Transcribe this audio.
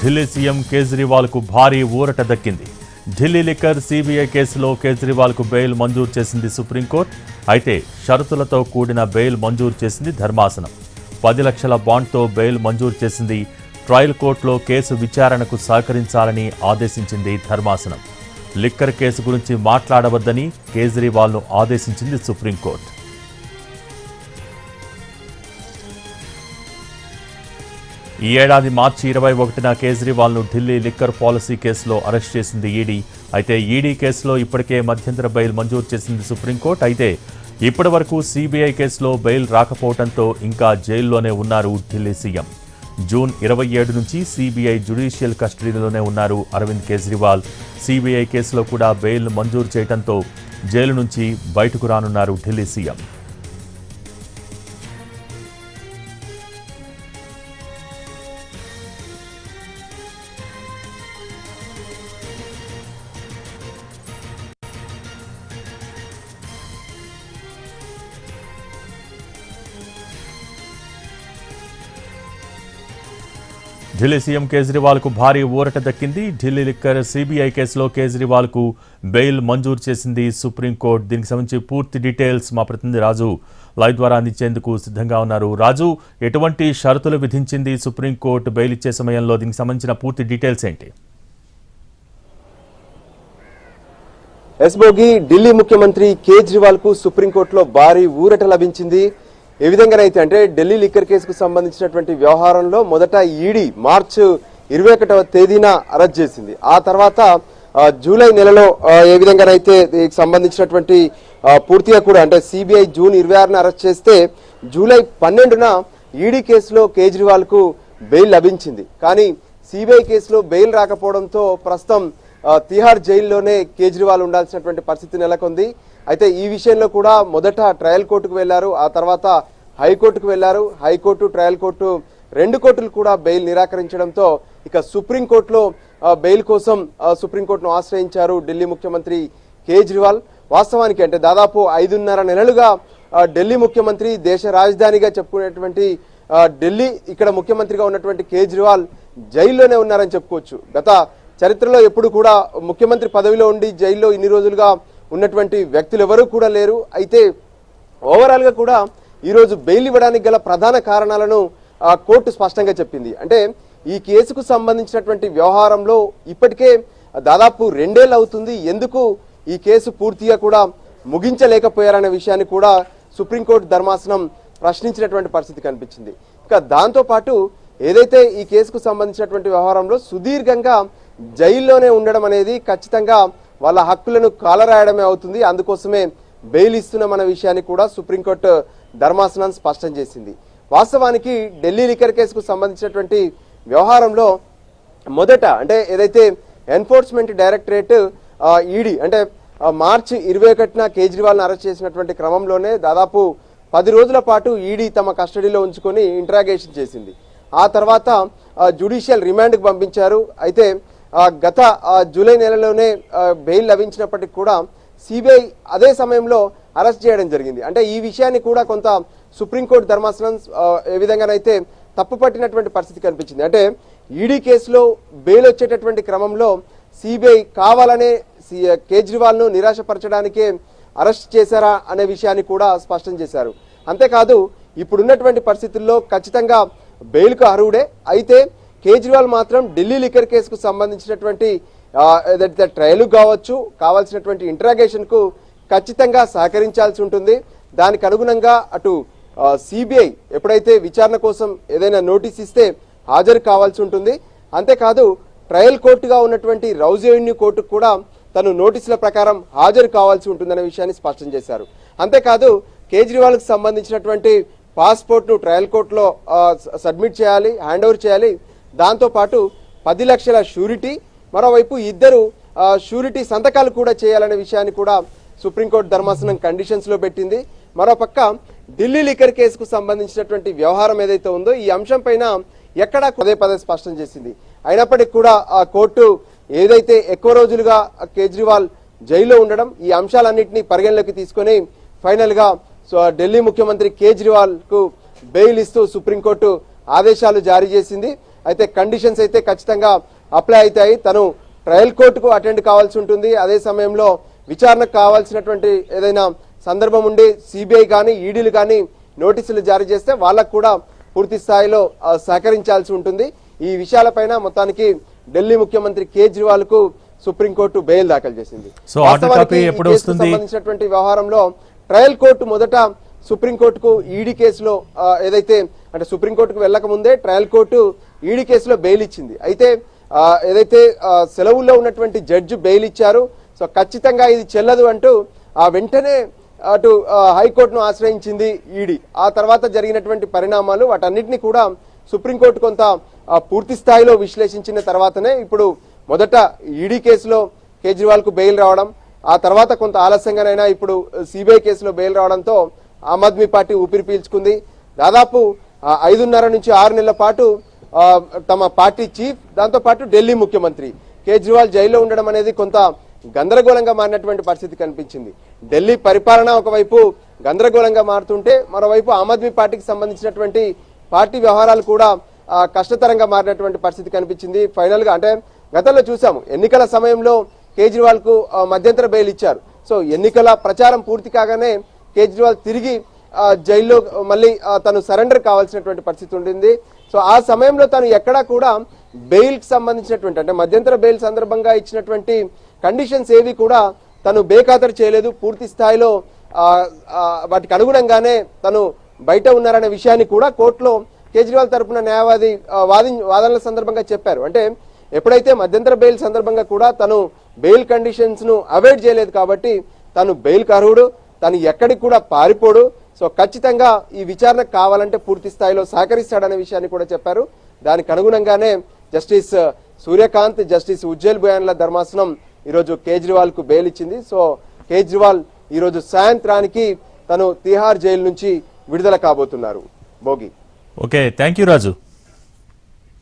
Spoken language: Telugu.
ఢిల్లీ సీఎం కేజ్రీవాల్కు భారీ ఊరట దక్కింది. ఢిల్లీ లిక్కర్ సిబిఐ కేసులో కేజ్రీవాల్కు బెయిల్ మంజూరు చేసింది సుప్రీంకోర్టు. అయితే షరతులతో కూడిన బెయిల్ మంజూరు చేసింది ధర్మాసనం. 10 లక్షల బాండ్తో బెయిల్ మంజూరు చేసింది. ట్రయల్ కోర్టులో కేసు విచారణకు సహకరించాలని ఆదేశించింది ధర్మాసనం. లిక్కర్ కేసు గురించి మాట్లాడవద్దని కేజ్రీవాల్ను ఆదేశించింది సుప్రీంకోర్టు. ఈ ఏడాది మార్చి 21న కేజ్రీవాల్ను ఢిల్లీ లిక్కర్ పాలసీ కేసులో అరెస్ట్ చేసింది ఈడీ. అయితే ఈడీ కేసులో ఇప్పటికే మధ్యంతర బెయిల్ మంజూరు చేసింది సుప్రీంకోర్టు. అయితే ఇప్పటి వరకు సిబిఐ కేసులో బెయిల్ రాకపోవడంతో ఇంకా జైల్లోనే ఉన్నారు ఢిల్లీ సీఎం. జూన్ 27 నుంచి సిబిఐ జ్యుడిషియల్ కస్టడీలోనే ఉన్నారు అరవింద్ కేజ్రీవాల్. సిబిఐ కేసులో కూడా బెయిల్ మంజూరు చేయడంతో జైలు నుంచి బయటకు రానున్నారు ఢిల్లీ సీఎం. ఢిల్లీ సీఎం కేజ్రీవాల్కు భారీ ఊరట దక్కింది. ఢిల్లీ లిక్కర్ సిబిఐ కేసులో కేజ్రీవాల్కు బెయిల్ మంజూరు చేసింది సుప్రీంకోర్టు. దీనికి సంబంధించి పూర్తి డీటెయిల్స్ మా ప్రతినిధి రాజు లైవ్ ద్వారా అందించేందుకు సిద్ధంగా ఉన్నారు. రాజు, ఎటువంటి షరతులు విధించింది సుప్రీంకోర్టు బెయిల్ ఇచ్చే సమయంలో? దీనికి సంబంధించిన పూర్తి డీటెయిల్స్ ఏంటి? ఎస్బోగి ఢిల్లీ ముఖ్యమంత్రి కేజ్రీవాల్కు సుప్రీంకోర్టులో భారీ ఊరట లభించింది. ఏ విధంగానైతే అంటే ఢిల్లీ లిక్కర్ కేసుకు సంబంధించినటువంటి వ్యవహారంలో మొదట ఈడీ మార్చి 21వ తేదీన అరెస్ట్ చేసింది. ఆ తర్వాత జూలై నెలలో ఏ విధంగానైతే దీనికి సంబంధించినటువంటి పూర్తిగా కూడా అంటే సిబిఐ జూన్ 26న అరెస్ట్ చేస్తే జూలై 12న ఈడీ కేసులో కేజ్రీవాల్కు బెయిల్ లభించింది. కానీ సిబిఐ కేసులో బెయిల్ రాకపోవడంతో ప్రస్తుతం తిహార్ జైల్లోనే కేజ్రీవాల్ ఉండాల్సినటువంటి పరిస్థితి నెలకొంది. అయితే ఈ విషయంలో కూడా మొదట ట్రయల్ కోర్టుకు వెళ్లారు, ఆ తర్వాత హైకోర్టుకు వెళ్లారు. హైకోర్టు, ట్రయల్ కోర్టు 2 కోర్టులు కూడా బెయిల్ నిరాకరించడంతో ఇక సుప్రీంకోర్టులో బెయిల్ కోసం సుప్రీంకోర్టును ఆశ్రయించారు ఢిల్లీ ముఖ్యమంత్రి కేజ్రీవాల్. వాస్తవానికి అంటే దాదాపు 5.5 నెలలుగా ఢిల్లీ ముఖ్యమంత్రి, దేశ రాజధానిగా చెప్పుకునేటువంటి ఢిల్లీ ఇక్కడ ముఖ్యమంత్రిగా ఉన్నటువంటి కేజ్రీవాల్ జైల్లోనే ఉన్నారని చెప్పుకోవచ్చు. గత చరిత్రలో ఎప్పుడు కూడా ముఖ్యమంత్రి పదవిలో ఉండి జైల్లో ఇన్ని రోజులుగా ఉన్నటువంటి వ్యక్తులు ఎవరూ కూడా లేరు. అయితే ఓవరాల్ గా కూడా ఈరోజు బెయిల్ ఇవ్వడానికి గల ప్రధాన కారణాలను కోర్టు స్పష్టంగా చెప్పింది. అంటే ఈ కేసుకు సంబంధించినటువంటి వ్యవహారంలో ఇప్పటికే దాదాపు 2 ఏళ్ళు అవుతుంది. ఎందుకు ఈ కేసు పూర్తిగా కూడా ముగించలేకపోయారనే విషయాన్ని కూడా సుప్రీంకోర్టు ధర్మాసనం ప్రశ్నించినటువంటి పరిస్థితి కనిపించింది. ఇక దాంతో పాటు ఏదైతే ఈ కేసుకు సంబంధించినటువంటి వ్యవహారంలో సుదీర్ఘంగా జైల్లోనే ఉండడం అనేది ఖచ్చితంగా వాళ్ళ హక్కులను కాలరాయడమే అవుతుంది. అందుకోసమే బెయిల్ ఇస్తున్నామన్న విషయాన్ని కూడా సుప్రీంకోర్టు ధర్మాసనం స్పష్టం చేసింది. వాస్తవానికి ఢిల్లీ లిక్కర్ కేసుకు సంబంధించినటువంటి వ్యవహారంలో మొదట అంటే ఏదైతే ఎన్ఫోర్స్మెంట్ డైరెక్టరేట్ ఈడీ అంటే మార్చి 21న కేజ్రీవాల్ను అరెస్ట్ చేసినటువంటి క్రమంలోనే దాదాపు 10 రోజుల పాటు ఈడీ తమ కస్టడీలో ఉంచుకొని ఇంట్రాగేషన్ చేసింది. ఆ తర్వాత జ్యుడిషియల్ రిమాండ్కి పంపించారు. అయితే గత జూలై నెలలోనే బెయిల్ లభించినప్పటికీ కూడా సిబిఐ అదే సమయంలో అరెస్ట్ చేయడం జరిగింది. అంటే ఈ విషయాన్ని కూడా కొంత సుప్రీంకోర్టు ధర్మాసనం ఏ విధంగానైతే తప్పుపట్టినటువంటి పరిస్థితి కనిపించింది. అంటే ఈడీ కేసులో బెయిల్ వచ్చేటటువంటి క్రమంలో సిబిఐ కావాలనే కేజ్రీవాల్ను నిరాశపరచడానికే అరెస్ట్ చేశారా అనే విషయాన్ని కూడా స్పష్టం చేశారు. అంతేకాదు ఇప్పుడున్నటువంటి పరిస్థితుల్లో ఖచ్చితంగా బెయిల్కు అర్హుడే. అయితే కేజ్రీవాల్ మాత్రం ఢిల్లీ లిక్కర్ కేసుకు సంబంధించినటువంటి ఏదైతే ట్రయల్ కావచ్చు, కావాల్సినటువంటి ఇంట్రాగేషన్కు ఖచ్చితంగా సహకరించాల్సి ఉంటుంది. దానికి అనుగుణంగా అటు సిబిఐ ఎప్పుడైతే విచారణ కోసం ఏదైనా నోటీస్ ఇస్తే హాజరు కావాల్సి ఉంటుంది. అంతేకాదు ట్రయల్ కోర్టుగా ఉన్నటువంటి రౌజ్ ఎవెన్యూ కోర్టుకు కూడా తను నోటీసుల ప్రకారం హాజరు కావాల్సి ఉంటుందనే విషయాన్ని స్పష్టం చేశారు. అంతేకాదు కేజ్రీవాల్కి సంబంధించినటువంటి పాస్పోర్ట్ను ట్రయల్ కోర్టులో సబ్మిట్ చేయాలి, హ్యాండ్ ఓవర్ చేయాలి. దాంతోపాటు 10 లక్షల షూరిటీ, మరోవైపు 2 షూరిటీ సంతకాలు కూడా చేయాలనే విషయాన్ని కూడా సుప్రీంకోర్టు ధర్మాసనం కండిషన్స్లో పెట్టింది. మరోపక్క ఢిల్లీ లిక్కర్ కేసుకు సంబంధించినటువంటి వ్యవహారం ఏదైతే ఉందో ఈ అంశం పైన ఎక్కడా పదే స్పష్టం చేసింది. అయినప్పటికీ కూడా ఆ కోర్టు ఏదైతే ఎక్కువ రోజులుగా కేజ్రీవాల్ జైల్లో ఉండడం ఈ అంశాలన్నింటినీ పరిగణలోకి తీసుకొని ఫైనల్ గా ఢిల్లీ ముఖ్యమంత్రి కేజ్రీవాల్ కు బెయిల్ ఇస్తూ సుప్రీంకోర్టు ఆదేశాలు జారీ చేసింది. అయితే కండిషన్స్ అయితే ఖచ్చితంగా అప్లై అవుతాయి. తను ట్రయల్ కోర్టుకు అటెండ్ కావాల్సి ఉంటుంది. అదే సమయంలో విచారణకు కావాల్సినటువంటి ఏదైనా సందర్భం ఉండి సిబిఐ కానీ ఈడీలు కానీ నోటీసులు జారీ చేస్తే వాళ్ళకు కూడా పూర్తి స్థాయిలో సహకరించాల్సి ఉంటుంది. ఈ విషయాలపైన మొత్తానికి ఢిల్లీ ముఖ్యమంత్రి కేజ్రీవాల్ కు సుప్రీంకోర్టు బెయిల్ దాఖలు చేసింది. సంబంధించినటువంటి వ్యవహారంలో ట్రయల్ కోర్టు మొదట సుప్రీంకోర్టుకు ఈడీ కేసులో ఏదైతే అంటే సుప్రీంకోర్టుకు వెళ్లక ముందే ట్రయల్ కోర్టు ఈడీ కేసులో బెయిల్ ఇచ్చింది. అయితే ఏదైతే సెలవుల్లో ఉన్నటువంటి జడ్జి బెయిల్ ఇచ్చారు. సో ఖచ్చితంగా ఇది చెల్లదు అంటూ వెంటనే అటు హైకోర్టును ఆశ్రయించింది ఈడీ. ఆ తర్వాత జరిగినటువంటి పరిణామాలు వాటన్నిటిని కూడా సుప్రీంకోర్టు కొంత పూర్తి స్థాయిలో విశ్లేషించిన తర్వాతనే ఇప్పుడు మొదట ఈడీ కేసులో కేజ్రీవాల్ కు బెయిల్ రావడం, ఆ తర్వాత కొంత ఆలస్యంగానైనా ఇప్పుడు సిబిఐ కేసులో బెయిల్ రావడంతో ఆమ్ ఆద్మీ పార్టీ ఊపిరి పీల్చుకుంది. దాదాపు 5.5 నుంచి 6 నెలల పాటు తమ పార్టీ చీఫ్, దాంతో పాటు ఢిల్లీ ముఖ్యమంత్రి కేజ్రీవాల్ జైల్లో ఉండడం అనేది కొంత గందరగోళంగా మారినటువంటి పరిస్థితి కనిపించింది. ఢిల్లీ పరిపాలన ఒకవైపు గందరగోళంగా మారుతుంటే మరోవైపు ఆమ్ ఆద్మీ పార్టీకి సంబంధించినటువంటి పార్టీ వ్యవహారాలు కూడా కష్టతరంగా మారినటువంటి పరిస్థితి కనిపించింది. ఫైనల్ గా అంటే గతంలో చూసాము, ఎన్నికల సమయంలో కేజ్రీవాల్ కు మధ్యంతర బెయిల్ ఇచ్చారు. సో ఎన్నికల ప్రచారం పూర్తి కాగానే కేజ్రీవాల్ తిరిగి జైల్లో మళ్ళీ తను సరెండర్ కావాల్సినటువంటి పరిస్థితి ఉండింది. సో ఆ సమయంలో తను ఎక్కడా కూడా బెయిల్ కి సంబంధించినటువంటి అంటే మధ్యంతర బెయిల్ సందర్భంగా ఇచ్చినటువంటి కండిషన్స్ ఏవి కూడా తను బేఖాతరు చేయలేదు. పూర్తి స్థాయిలో వాటికి అనుగుణంగానే తను బయట ఉన్నారనే విషయాన్ని కూడా కోర్టులో కేజ్రీవాల్ తరపున న్యాయవాది వాదనల సందర్భంగా చెప్పారు. అంటే ఎప్పుడైతే మధ్యంతర బెయిల్ సందర్భంగా కూడా తను బెయిల్ కండిషన్స్ ను అవాయిడ్ చేయలేదు కాబట్టి తను బెయిల్ అర్హుడు, తను ఎక్కడికి కూడా పారిపోడు. సో ఖచ్చితంగా ఈ విచారణ కావాలంటే పూర్తి స్థాయిలో సహకరిస్తాడనే విషయాన్ని కూడా చెప్పారు. దానికి అనుగుణంగానే జస్టిస్ సూర్యకాంత్, జస్టిస్ ఉజ్జల్ బయాన్ల ధర్మాసనం ఈరోజు కేజ్రీవాల్ కు బెయిల్ ఇచ్చింది. సో కేజ్రీవాల్ ఈరోజు సాయంత్రానికి తను తిహార్ జైలు నుంచి విడుదల కాబోతున్నారు. Bhogi. Okay, thank you Raju.